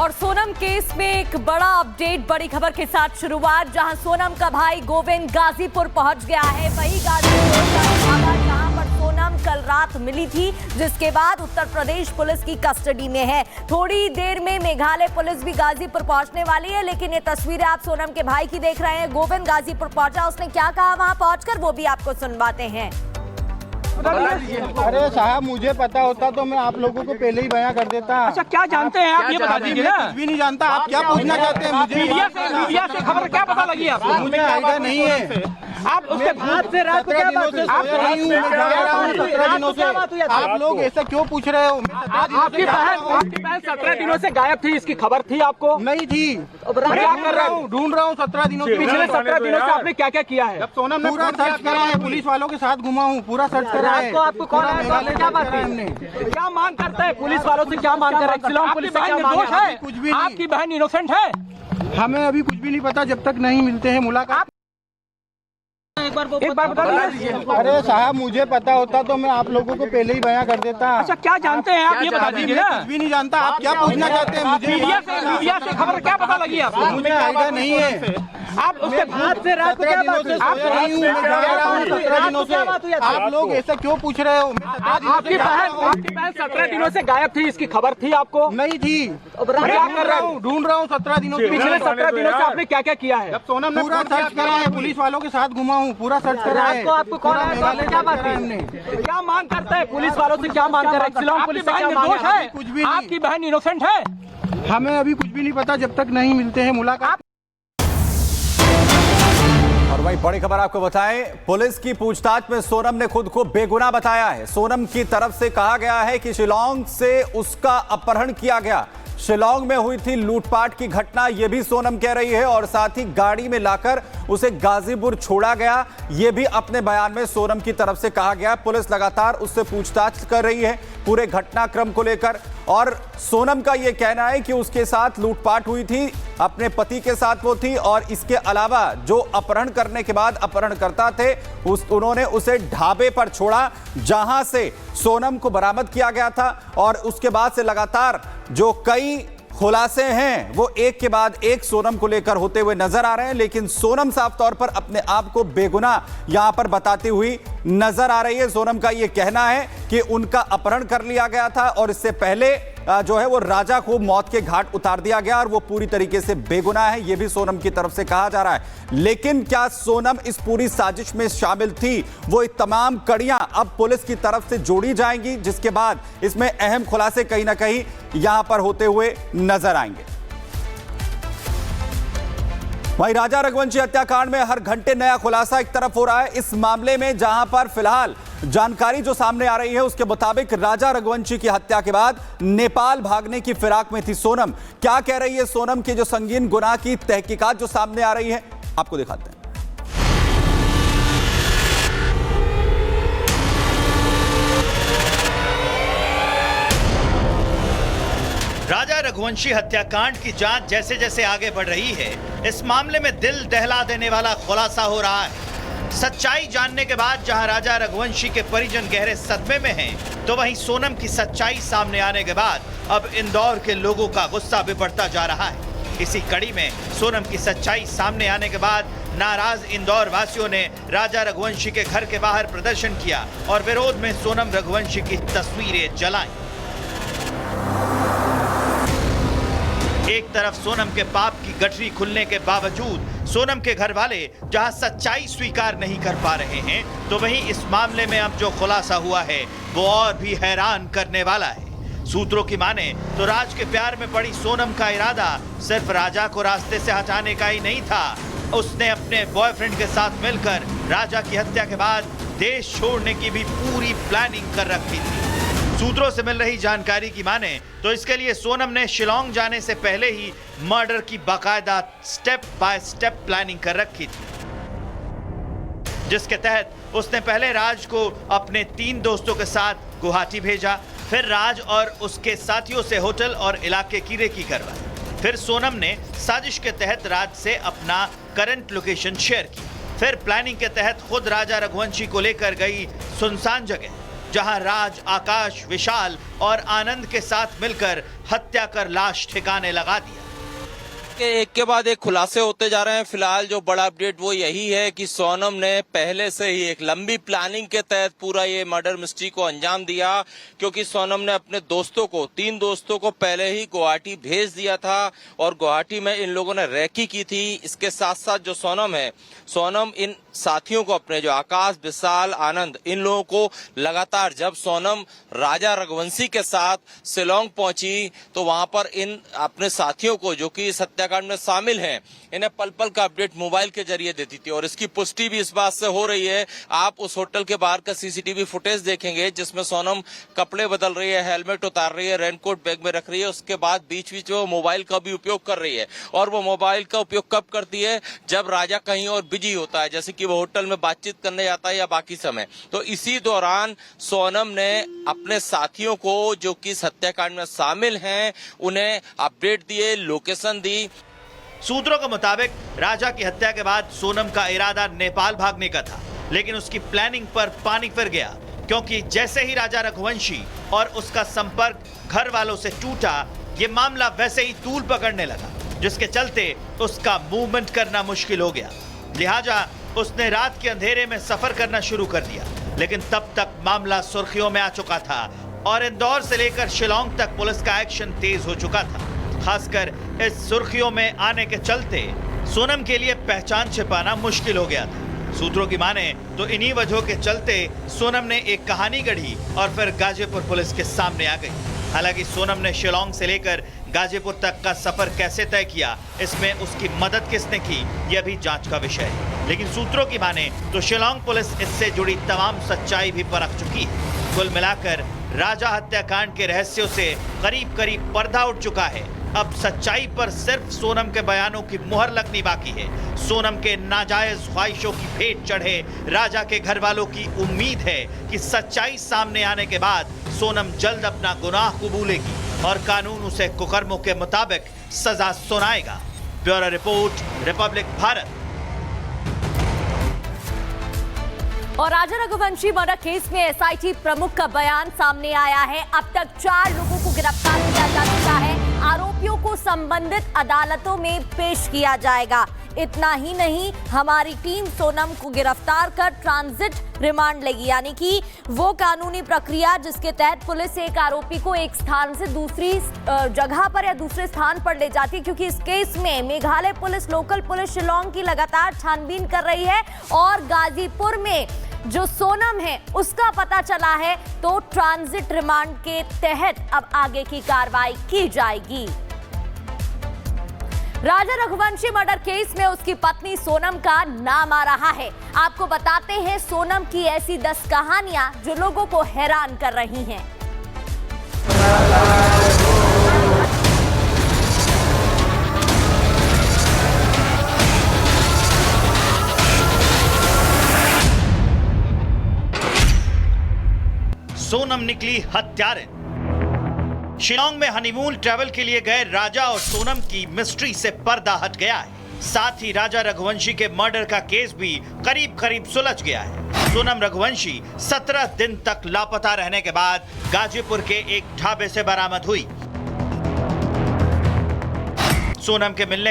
और सोनम केस में एक बड़ा अपडेट, बड़ी खबर के साथ शुरुआत, जहां सोनम का भाई गोविंद गाजीपुर पहुंच गया है। वही गाजीपुर का ढाबा जहां पर सोनम कल रात मिली थी, जिसके बाद उत्तर प्रदेश पुलिस की कस्टडी में है। थोड़ी देर में मेघालय पुलिस भी गाजीपुर पहुंचने वाली है, लेकिन ये तस्वीरें आप सोनम के भाई की देख रहे हैं। गोविंद गाजीपुर पहुंचा, उसने क्या कहा वहां पहुंचकर, वो भी आपको सुनवाते हैं। अरे साहब, मुझे पता होता तो मैं आप लोगों को पहले ही बयां कर देता। अच्छा, क्या जानते हैं आप, ये बता दीजिए ना। कुछ भी नहीं जानता। आप क्या पूछना चाहते हैं मुझे? मीडिया से खबर क्या पता लगी आपको? मुझे आइडिया नहीं है। आप उसके बाद से रात को क्या बात हुई? आप 17 दिनों से आप लोग ऐसा क्यों पूछ रहे हो? आपकी बहन 17 दिनों से गायब थी, इसकी खबर थी आपको? नहीं थी। क्या कर रहा हूँ? ढूंढ रहा हूँ 17 दिनों से। पिछले 17 दिनों से आपने क्या क्या किया है? सोनम ने पूरा सर्च करा है, पुलिस वालों के साथ घुमा हूँ, पूरा सर्च करा है। आपको कौन है? क्या बात है? हमने क्या मांग करते हैं पुलिस वालों से? क्या मांग कर रहे हैं? शिलांग पुलिस से क्या मांग है? कुछ भी नहीं। आपकी बहन इनोसेंट है? हमें अभी कुछ भी नहीं पता जब तक नहीं मिलते हैं मुलाकात। एक बार बता दीजिए। अरे साहब, मुझे पता होता तो मैं आप लोगों को पहले ही बयां कर देता। अच्छा, क्या जानते हैं आप, ये बता दीजिए ना। कुछ भी नहीं जानता। आप क्या पूछना चाहते हैं मुझे? मीडिया से खबर क्या पता लगी आपको? मुझे आइडिया नहीं है। आप उसके बाद से रात को क्या बात हुई? आप 17 दिनों से आप लोग ऐसा क्यों पूछ रहे हो? आपकी बहन 17 दिनों से गायब थी, इसकी खबर थी आपको? नहीं थी। क्या कर रहा हूँ? ढूंढ रहा हूँ 17 दिनों से। पिछले 17 दिनों से आपने क्या क्या किया है? सोनम ने पूरा सर्च करा है, पुलिस वालों के साथ घुमा हूँ, पूरा सर्च करा है। आपको कौन है? क्या बात है? हमने क्या मांग करते हैं पुलिस वालों से? क्या मांग कर रहे हैं? शिलांग पुलिस से क्या मांग है? कुछ भी नहीं। आपकी बहन इनोसेंट है? हमें अभी कुछ भी नहीं पता जब तक नहीं मिलते हैं मुलाकात। और वही बड़ी खबर आपको बताएं, पुलिस की पूछताछ में सोनम ने खुद को बेगुनाह बताया है। सोनम की तरफ से कहा गया है कि शिलांग से उसका अपहरण किया गया, शिलांग में हुई थी लूटपाट की घटना, यह भी सोनम कह रही है, और साथ ही गाड़ी में लाकर उसे गाजीपुर छोड़ा गया, यह भी अपने बयान में सोनम की तरफ से कहा गया। पुलिस लगातार उससे पूछताछ कर रही है पूरे घटनाक्रम को लेकर, और सोनम का यह कहना है कि उसके साथ लूटपाट हुई थी, अपने पति के साथ वो थी, और इसके अलावा जो अपहरण करने के बाद अपहरणकर्ता थे उन्होंने उसे ढाबे पर छोड़ा जहां से सोनम को बरामद किया गया था। और उसके बाद से लगातार जो कई खुलासे हैं वो एक के बाद एक सोनम को लेकर होते हुए नजर आ रहे हैं, लेकिन सोनम साफ तौर पर अपने आप को बेगुनाह यहां पर बताती हुई नजर आ रही है। सोनम का यह कहना है कि उनका अपहरण कर लिया गया था और इससे पहले जो है वो राजा को मौत के घाट उतार दिया गया, और वो पूरी तरीके से बेगुनाह है, यह भी सोनम की तरफ से कहा जा रहा है। लेकिन क्या सोनम इस पूरी साजिश में शामिल थी? वो तमाम कड़ियां अब पुलिस की तरफ से जोड़ी जाएंगी, जिसके बाद इसमें अहम खुलासे कहीं ना कहीं यहां पर होते हुए नजर आएंगे। वहीं राजा रघुवंशी हत्याकांड में हर घंटे नया खुलासा एक तरफ हो रहा है। इस मामले में जहां पर फिलहाल जानकारी जो सामने आ रही है उसके मुताबिक राजा रघुवंशी की हत्या के बाद नेपाल भागने की फिराक में थी सोनम। क्या कह रही है सोनम के जो संगीन गुनाह की तहकीकात जो सामने आ रही है, आपको दिखाते हैं। राजा रघुवंशी हत्याकांड की जांच जैसे जैसे आगे बढ़ रही है, इस मामले में दिल दहला देने वाला खुलासा हो रहा है। सच्चाई जानने के बाद जहां राजा रघुवंशी के परिजन गहरे सदमे में हैं, तो वहीं सोनम की सच्चाई सामने आने के बाद अब इंदौर के लोगों का गुस्सा भी बढ़ता जा रहा है। इसी कड़ी में सोनम की सच्चाई सामने आने के बाद नाराज इंदौर वासियों ने राजा रघुवंशी के घर के बाहर प्रदर्शन किया और विरोध में सोनम रघुवंशी की तस्वीरें जलाई। एक तरफ सोनम के पाप की गठरी खुलने के बावजूद सोनम के घर वाले जहां सच्चाई स्वीकार नहीं कर पा रहे हैं, तो वहीं इस मामले में अब जो खुलासा हुआ है वो और भी हैरान करने वाला है। सूत्रों की माने तो राज के प्यार में पड़ी सोनम का इरादा सिर्फ राजा को रास्ते से हटाने का ही नहीं था, उसने अपने बॉयफ्रेंड के साथ मिलकर राजा की हत्या के बाद देश छोड़ने की भी पूरी प्लानिंग कर रखी थी। सूत्रों से मिल रही जानकारी की माने तो इसके लिए सोनम ने शिलांग जाने से पहले ही मर्डर की बाकायदा स्टेप बाय स्टेप प्लानिंग कर रखी थी, जिसके तहत उसने पहले राज को अपने 3 दोस्तों के साथ गुवाहाटी भेजा, फिर राज और उसके साथियों से होटल और इलाके की रेकी करवाई, फिर सोनम ने साजिश के तहत राज से अपना करंट लोकेशन शेयर की, फिर प्लानिंग के तहत खुद राजा रघुवंशी को लेकर गई सुनसान जगह जहां राज, आकाश, विशाल और आनंद के साथ मिलकर हत्या कर लाश ठिकाने लगा दिया। के एक के बाद एक खुलासे होते जा रहे हैं। फिलहाल जो बड़ा अपडेट वो यही है कि सोनम ने पहले से ही एक लंबी प्लानिंग के तहत पूरा ये मर्डर मिस्ट्री को अंजाम दिया, क्योंकि सोनम ने अपने दोस्तों को, 3 दोस्तों को पहले ही गुवाहाटी भेज दिया था और गुवाहाटी में इन लोगों ने रैकी की थी। इसके साथ साथ जो सोनम है, सोनम इन साथियों को, अपने जो आकाश, विशाल, आनंद, इन लोगों को लगातार, जब सोनम राजा रघुवंशी के साथ शिलांग पहुंची तो वहां पर इन अपने साथियों को, जो कि इस हत्याकांड में शामिल हैं, इन्हें पल पल का अपडेट मोबाइल के जरिए देती थी। और इसकी पुष्टि भी इस बात से हो रही है। आप उस होटल के बाहर का सीसीटीवी फुटेज देखेंगे जिसमें सोनम कपड़े बदल रही है, हेलमेट उतार रही है, रेनकोट बैग में रख रही है, उसके बाद बीच बीच में मोबाइल का भी उपयोग कर रही है। और वो मोबाइल का उपयोग कब करती है? जब राजा कहीं और बिजी होता है, जैसे कि वो होटल में बातचीत करने जाता है या बाकी समय। तो इसी दौरान सोनम ने अपने साथियों को, जो कि इस हत्याकांड में शामिल हैं, उन्हें अपडेट दिए, लोकेशन दी। सूत्रों के मुताबिक राजा की हत्या के बाद सोनम का इरादा नेपाल भागने का था, लेकिन उसकी प्लानिंग पर पानी फिर गया, क्योंकि जैसे ही राजा रघुवंशी और उसका संपर्क घर वालों से टूटा, ये मामला वैसे ही तूल पकड़ने लगा, जिसके चलते उसका मूवमेंट करना मुश्किल हो गया। लिहाजा उसने रात के अंधेरे में सफर करना शुरू कर दिया। लेकिन तब तक मामला सुर्खियों में आ चुका था और इंदौर से लेकर शिलांग तक पुलिस का एक्शन तेज हो चुका था। खासकर इस सुर्खियों में आने के चलते सोनम के लिए पहचान छिपाना मुश्किल हो गया था। सूत्रों की माने तो इन्हीं वजहों के चलते सोनम ने एक कहानी गढ़ी और फिर गाजीपुर पुलिस के सामने आ गई। हालांकि सोनम ने शिलांग से लेकर गाजीपुर तक का सफर कैसे तय किया, इसमें उसकी मदद किसने की, यह भी जांच का विषय है। लेकिन सूत्रों की माने तो शिलांग पुलिस इससे जुड़ी तमाम सच्चाई भी परख चुकी है। कुल मिलाकर राजा हत्याकांड के रहस्यों से करीब करीब पर्दा उठ चुका है। अब सच्चाई पर सिर्फ सोनम के बयानों की मुहर लगनी बाकी है। सोनम के नाजायज ख्वाहिशों की भेंट चढ़े राजा के घर वालों की उम्मीद है कि सच्चाई सामने आने के बाद सोनम जल्द अपना गुनाह कबूलेगी और कानून उसे कुकर्मों के मुताबिक सजा सुनाएगा। Bureau report, Republic Bharat. और राजा रघुवंशी मर्डर केस में एसआईटी प्रमुख का बयान सामने आया है। अब तक 4 लोगों को गिरफ्तार किया जा चुका है। आरोपियों को संबंधित अदालतों में पेश किया जाएगा। इतना ही नहीं, हमारी टीम सोनम को गिरफ्तार कर ट्रांजिट रिमांड लेगी, यानी कि वो कानूनी प्रक्रिया जिसके तहत पुलिस एक आरोपी को एक स्थान से दूसरी जगह पर या दूसरे स्थान पर ले जाती है। क्योंकि इस केस में Meghalaya police, local police Shillong की लगातार छानबीन कर रही है और गाजीपुर में जो सोनम है उसका पता चला है, तो ट्रांजिट रिमांड के तहत अब आगे की कार्रवाई की जाएगी। राजा रघुवंशी मर्डर केस में उसकी पत्नी सोनम का नाम आ रहा है। आपको बताते हैं सोनम की ऐसी 10 कहानियां जो लोगों को हैरान कर रही हैं। सोनम निकली हत्यारिन। शिलांग में हनीमून ट्रैवल के लिए गए राजा और सोनम की मिस्ट्री से पर्दा हट गया है। साथ ही राजा रघुवंशी के मर्डर का केस भी करीब करीब सुलझ गया है। सोनम रघुवंशी 17 दिन तक लापता रहने के बाद गाजीपुर के एक ढाबे से बरामद हुई। सोनम के मिलने